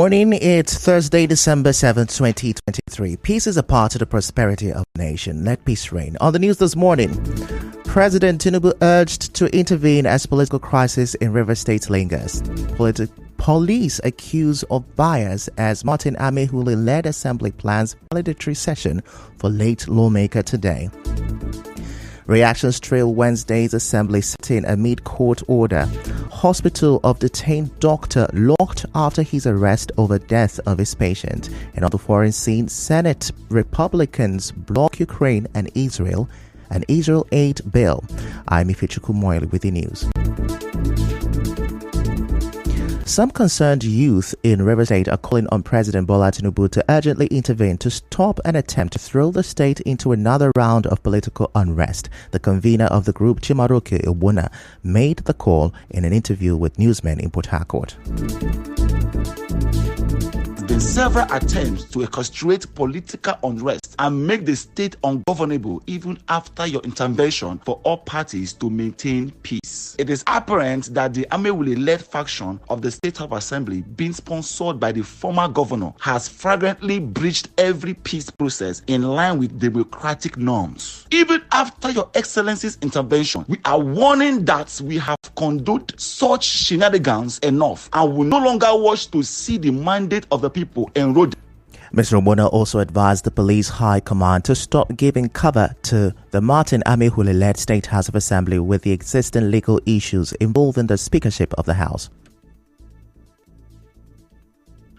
morning. It's Thursday, December 7th, 2023. Peace is a part of the prosperity of the nation. Let peace reign. On the news this morning, President Tinubu urged to intervene as political crisis in River State lingers. Police accuse of bias as Martin Amehule led assembly plans valedictory session for late lawmaker today. Reactions trail Wednesday's assembly sitting amid court order. Hospital of detained doctor locked after his arrest over death of his patient. And on the foreign scene, Senate Republicans block Ukraine and Israel, an Israel aid bill. I'm Ifichuku Moyle with the news. Some concerned youth in River State are calling on President Bola Tinubu to urgently intervene to stop an attempt to throw the state into another round of political unrest. The convener of the group, Chimaroke Iwuna, made the call in an interview with newsmen in Port Harcourt. There have been several attempts to orchestrate political unrest and make the state ungovernable even after your intervention for all parties to maintain peace. It is apparent that the Amewule-led faction of the State House Assembly, being sponsored by the former governor, has flagrantly breached every peace process in line with democratic norms. Even after your excellency's intervention, we are warning that we have conducted such shenanigans enough and will no longer watch to see the mandate of the people eroded. Mr. Omona also advised the police high command to stop giving cover to the Martin Amehule-led State House of Assembly with the existing legal issues involving the speakership of the House.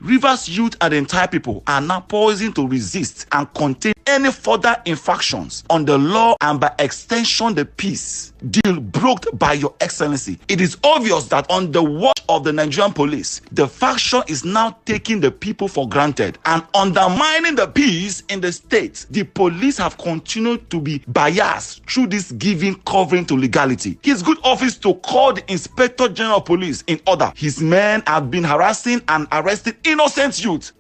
Rivers youth and the entire people are now poised to resist and contain any further infractions on the law and by extension the peace deal broked by your excellency. It is obvious that on the watch of the Nigerian police, the faction is now taking the people for granted and undermining the peace in the state. The police have continued to be biased through this giving covering to legality. His good office to call the Inspector General of Police in order. His men have been harassing and arresting innocent youth.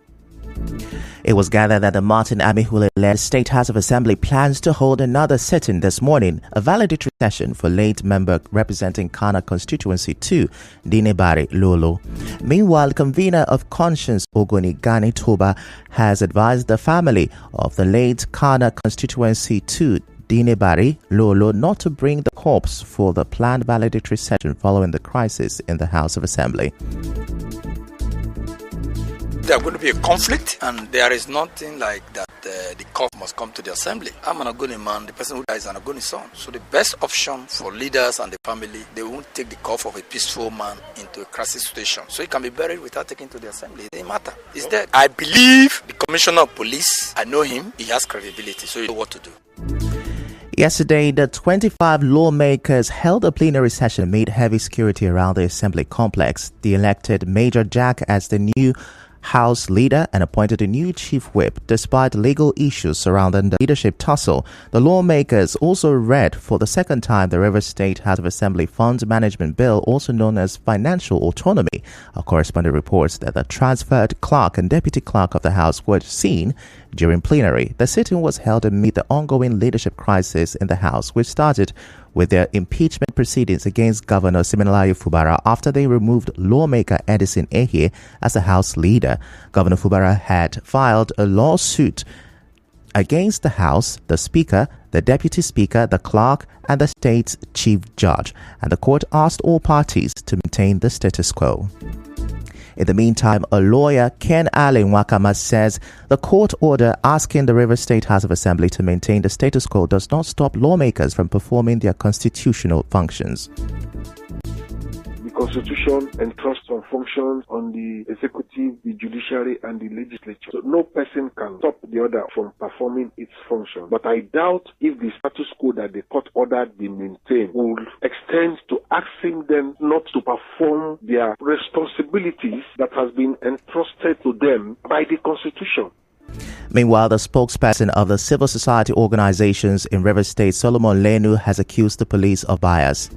It was gathered that the Martin Amehule-led State House of Assembly plans to hold another sitting this morning, a valedictory session for late member representing Kana Constituency 2, Dinebari Lolo. Meanwhile, convener of Conscience Ogoni Gani Toba has advised the family of the late Kana Constituency 2, Dinebari Lolo, not to bring the corpse for the planned valedictory session following the crisis in the House of Assembly. There are going to be a conflict, and there is nothing like that the corpse must come to the assembly. I'm an Ogoni man, the person who dies is an Ogoni son. So the best option for leaders and the family, they won't take the corpse of a peaceful man into a crisis situation. So he can be buried without taking to the assembly. It doesn't matter. He's dead. I believe the commissioner of police, I know him, he has credibility, so you know what to do. Yesterday, the 25 lawmakers held a plenary session amid heavy security around the assembly complex. They elected Major Jack as the new House leader and appointed a new chief whip. Despite legal issues surrounding the leadership tussle, the lawmakers also read for the second time the River State House of Assembly Funds Management Bill, also known as Financial Autonomy. Our correspondent reports that the transferred clerk and deputy clerk of the House were seen during plenary. The sitting was held amid the ongoing leadership crisis in the House, which started with their impeachment proceedings against Governor Siminalayi Fubara after they removed lawmaker Edison Ehie as the House leader. Governor Fubara had filed a lawsuit against the House, the Speaker, the Deputy Speaker, the Clerk, and the state's Chief Judge, and the court asked all parties to maintain the status quo. In the meantime, a lawyer, Ken Allen Wakama, says the court order asking the River State House of Assembly to maintain the status quo does not stop lawmakers from performing their constitutional functions. The Constitution entrusts some functions on the executive, the judiciary, and the legislature. So no person can stop the other from performing its function. But I doubt if the status quo that the court ordered be maintained will extend to asking them not to perform their responsibilities that has been entrusted to them by the Constitution. Meanwhile, the spokesperson of the civil society organizations in River State, Solomon Lenu, has accused the police of bias.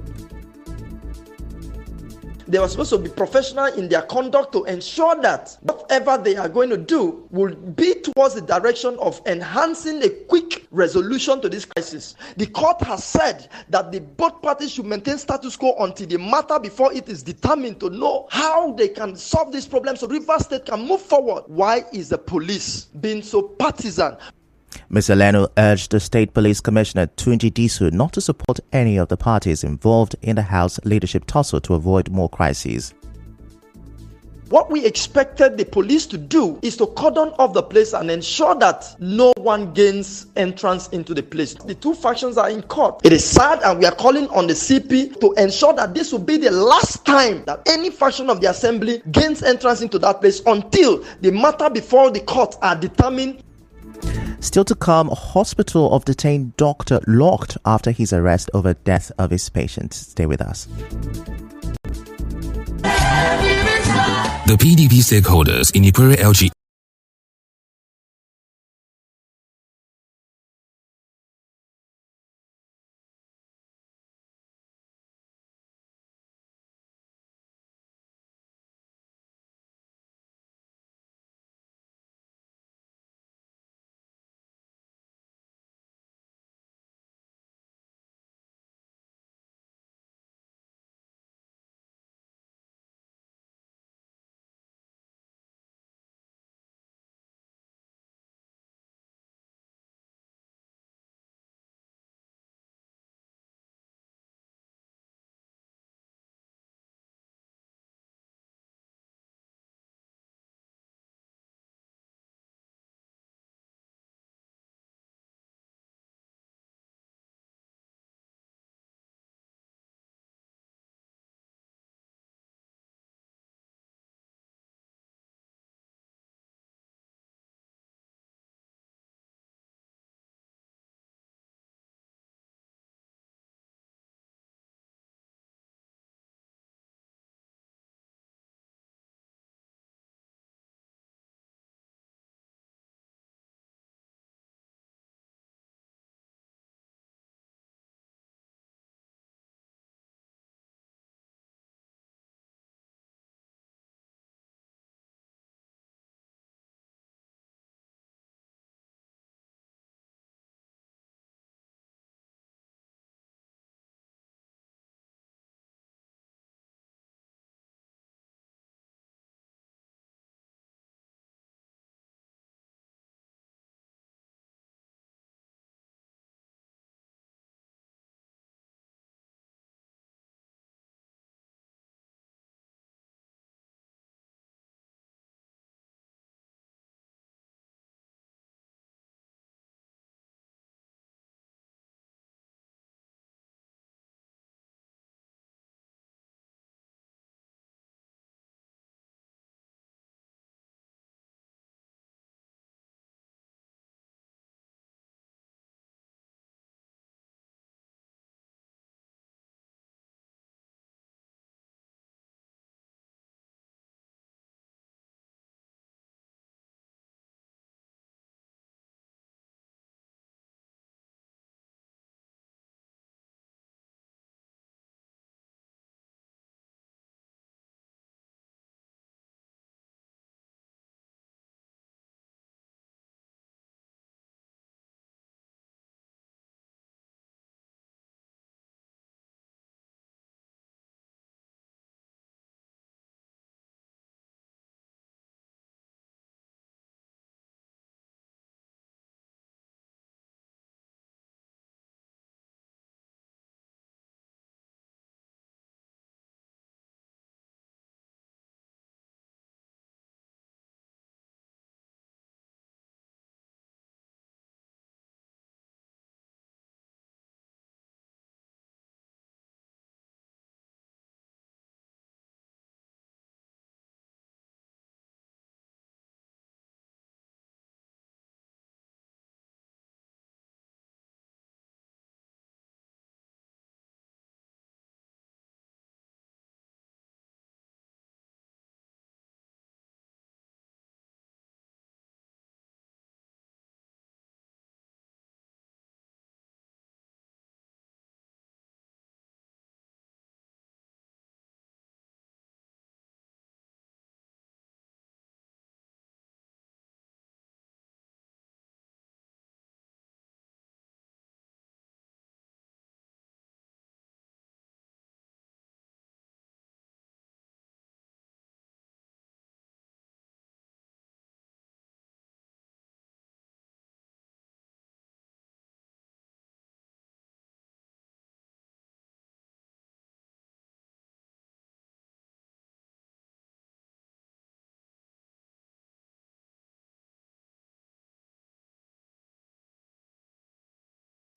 They were supposed to be professional in their conduct to ensure that whatever they are going to do will be towards the direction of enhancing a quick resolution to this crisis. The court has said that both parties should maintain status quo until the matter before it is determined to know how they can solve this problem so Rivers State can move forward. Why is the police being so partisan? Mr. Leno urged the State Police Commissioner Tunji Disu not to support any of the parties involved in the House leadership tussle to avoid more crises. What we expected the police to do is to cordon off the place and ensure that no one gains entrance into the place. The two factions are in court. It is sad, and we are calling on the CP to ensure that this will be the last time that any faction of the assembly gains entrance into that place until the matter before the court are determined. Still to come, a hospital of detained doctor locked after his arrest over death of his patient. Stay with us. The PDP stakeholders in Ipuere LG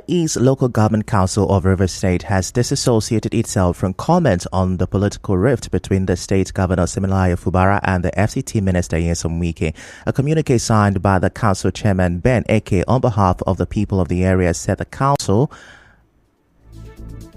East Local Government Council of Rivers State has disassociated itself from comment on the political rift between the state governor Siminalayi Fubara and the FCT minister Nyesom Wike. A communique signed by the council chairman Ben Eke on behalf of the people of the area said the council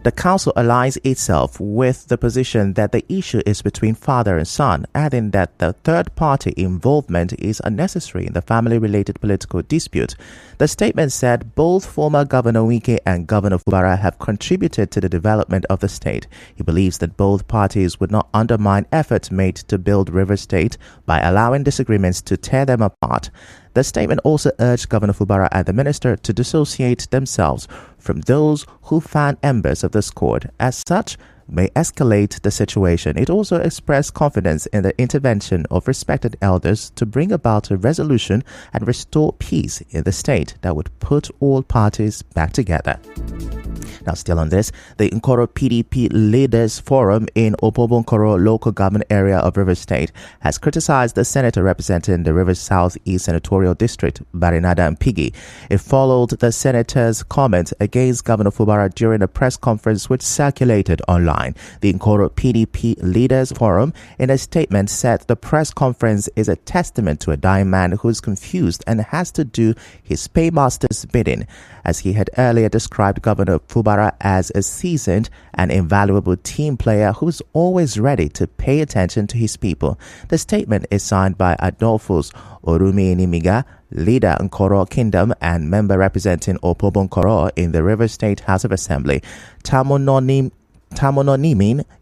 aligns itself with the position that the issue is between father and son, adding that the third-party involvement is unnecessary in the family-related political dispute. The statement said both former Governor Wike and Governor Fubara have contributed to the development of the state. He believes that both parties would not undermine efforts made to build River State by allowing disagreements to tear them apart. The statement also urged Governor Fubara and the minister to dissociate themselves from those who fan embers of discord, as such may escalate the situation. It also expressed confidence in the intervention of respected elders to bring about a resolution and restore peace in the state that would put all parties back together. Now, still on this, the Nkoro PDP Leaders Forum in Opobo-Nkoro local government area of Rivers State has criticized the senator representing the Rivers South-East Senatorial District, Barinada Mpigi. It followed the senator's comment against Governor Fubara during a press conference which circulated online. The Nkoro PDP Leaders Forum, in a statement, said the press conference is a testament to a dying man who is confused and has to do his paymaster's bidding, as he had earlier described Governor Fubara as a seasoned and invaluable team player who is always ready to pay attention to his people. The statement is signed by Adolphus Orumi-Nimiga, leader Nkoro Kingdom and member representing Opobo-Nkoro in the River State House of Assembly, Tamononimin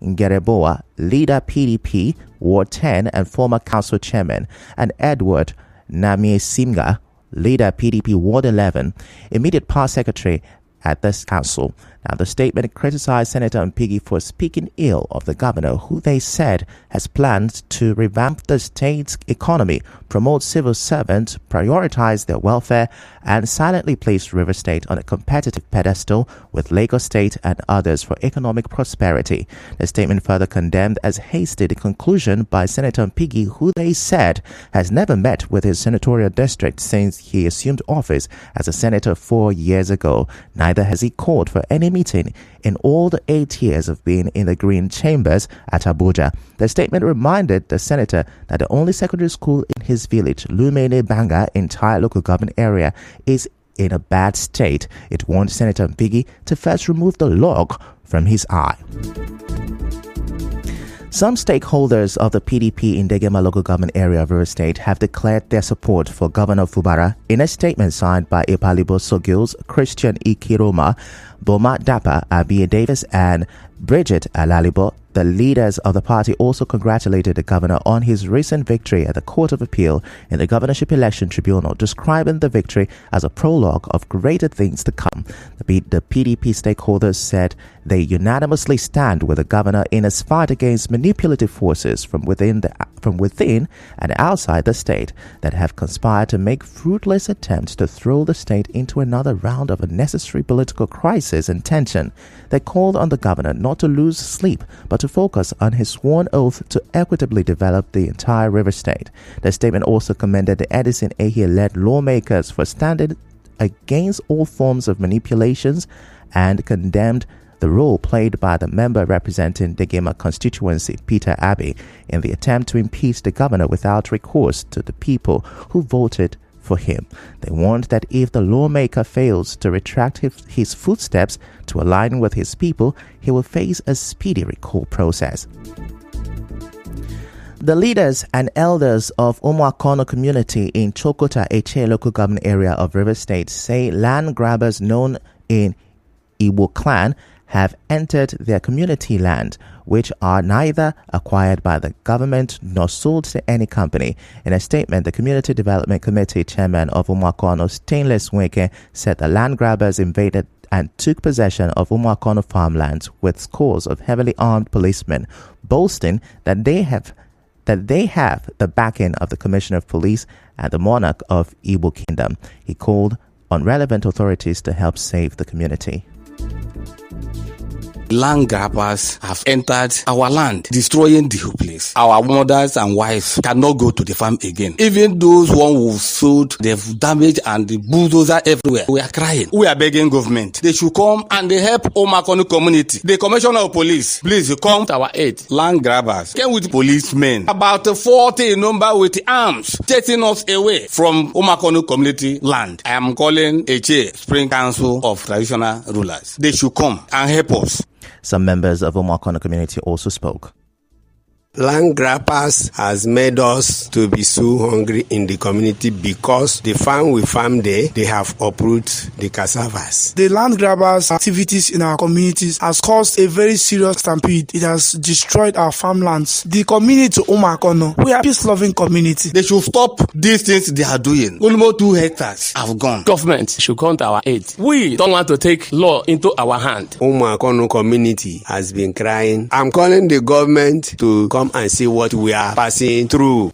Ngereboa, leader PDP, Ward 10 and former council chairman, and Edward Namiesimga, leader PDP Ward 11, immediate past secretary at this council. Now, the statement criticized Senator Mpigi for speaking ill of the governor, who they said has planned to revamp the state's economy, promote civil servants, prioritize their welfare, and silently place River State on a competitive pedestal with Lagos State and others for economic prosperity. The statement further condemned as hasty the conclusion by Senator Mpigi, who they said has never met with his senatorial district since he assumed office as a senator 4 years ago. Neither has he called for any meeting in all the 8 years of being in the Green Chambers at Abuja. The statement reminded the senator that the only secondary school in his village, Lumene Banga, entire local government area, is in a bad state. It warned Senator Mpigi to first remove the log from his eye. Some stakeholders of the PDP in Degema local government area of River State have declared their support for Governor Fubara. In a statement signed by Ipalibo Sogils, Christian Ikiroma, Boma Dapa, Abia Davis, and Bridget Alalibo, the leaders of the party also congratulated the governor on his recent victory at the Court of Appeal in the Governorship Election Tribunal, describing the victory as a prologue of greater things to come. The PDP stakeholders said they unanimously stand with the governor in his fight against manipulative forces from within and outside the state that have conspired to make fruitless attempts to throw the state into another round of unnecessary political crisis and tension. They called on the governor not to lose sleep, but to focus on his sworn oath to equitably develop the entire River State. The statement also commended the Edison Ehie-led lawmakers for standing against all forms of manipulations and condemned the role played by the member representing Degema constituency, Peter Abbey, in the attempt to impeach the governor without recourse to the people who voted for him. They warned that if the lawmaker fails to retract his footsteps to align with his people, he will face a speedy recall process. The leaders and elders of Umuakono community in Chokota Eche local government area of River State say land grabbers known in Igbo clan have entered their community land, which are neither acquired by the government nor sold to any company. In a statement, the Community Development Committee chairman of Umuakono, Stainless Weke, said the land grabbers invaded and took possession of Umuakono farmlands with scores of heavily armed policemen, boasting that they have the backing of the Commissioner of Police and the monarch of Igbo Kingdom. He called on relevant authorities to help save the community. land grabbers have entered our land, destroying the whole place. Our mothers and wives cannot go to the farm again. Even those one who sold, they've damaged and the bulldozer everywhere. We are crying. We are begging government. They should come and they help Omakonu community. The commissioner of police, please come to our aid. Land grabbers came with policemen, about 40 in number with arms, chasing us away from Omakonu community land. I am calling Eche Spring Council of Traditional Rulers. They should come and help us. Some members of Omakonu community also spoke. Land grabbers has made us to be so hungry in the community because the farm we farm there, they have uprooted the cassavas. The land grabbers' activities in our communities has caused a very serious stampede. It has destroyed our farmlands. The community Omakonu, we are a peace-loving community. They should stop these things they are doing. Almost 2 hectares have gone. Government should come to our aid. We don't want to take law into our hand. Omakonu community has been crying. I'm calling the government to come and see what we are passing through.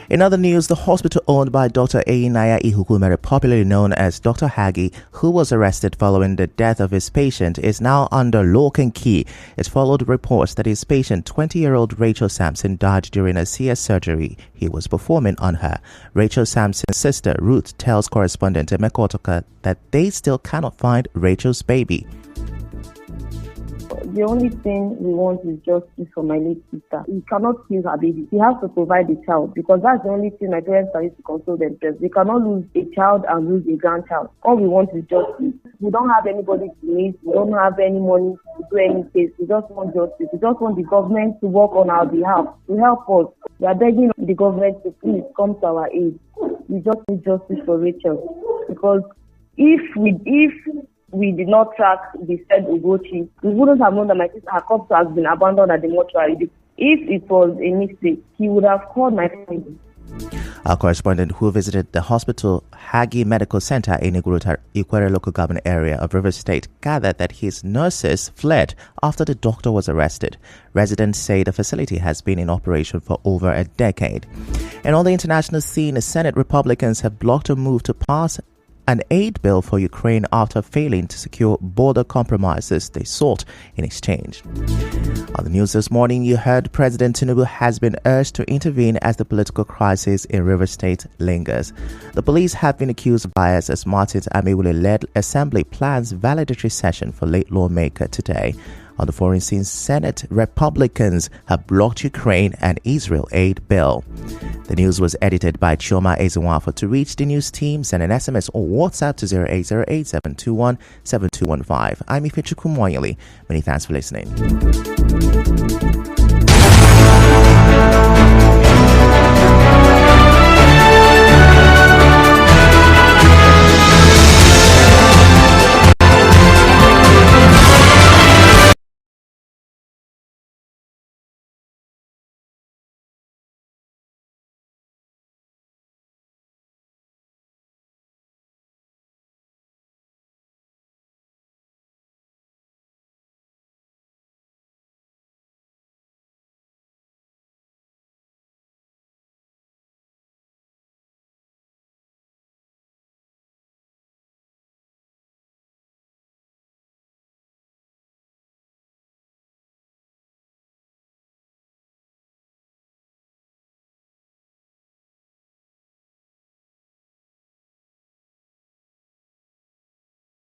In other news, the hospital owned by Dr. Einaya Ihukumere, popularly known as Dr. Hagi, who was arrested following the death of his patient, is now under lock and key. It followed reports that his patient, 20-year-old Rachel Sampson, died during a CS surgery he was performing on her. Rachel Sampson's sister, Ruth, tells correspondent Emeka Otoka that they still cannot find Rachel's baby. The only thing we want is justice for my late sister. We cannot kill her baby. She has to provide a child because that's the only thing my parents are used to console themselves. They cannot lose a child and lose a grandchild. All we want is justice. We don't have anybody to meet. We don't have any money to do any case. We just want justice. We just want the government to work on our behalf, to help us. We are begging the government to please come to our aid. We just need justice for Rachel because if we did not track the said Ugochi, we wouldn't have known that my sister, her corpse has been abandoned at the mortuary. If it was a mistake, he would have called my family. Our correspondent who visited the hospital Hagi Medical Center in Ikwere local government area of Rivers State gathered that his nurses fled after the doctor was arrested. Residents say the facility has been in operation for over a decade. And on the international scene, Senate Republicans have blocked a move to pass an aid bill for Ukraine after failing to secure border compromises they sought in exchange. On the news this morning, you heard President Tinubu has been urged to intervene as the political crisis in Rivers State lingers. The police have been accused of bias as Martins Amewule-led assembly plans validatory session for late lawmaker today. On the foreign scene, Senate Republicans have blocked Ukraine and Israel aid bill. The news was edited by Chioma Ezenwafo. To reach the news team, send an SMS or WhatsApp to 0808-721-7215. I'm Ifechukwumoyeli. Many thanks for listening.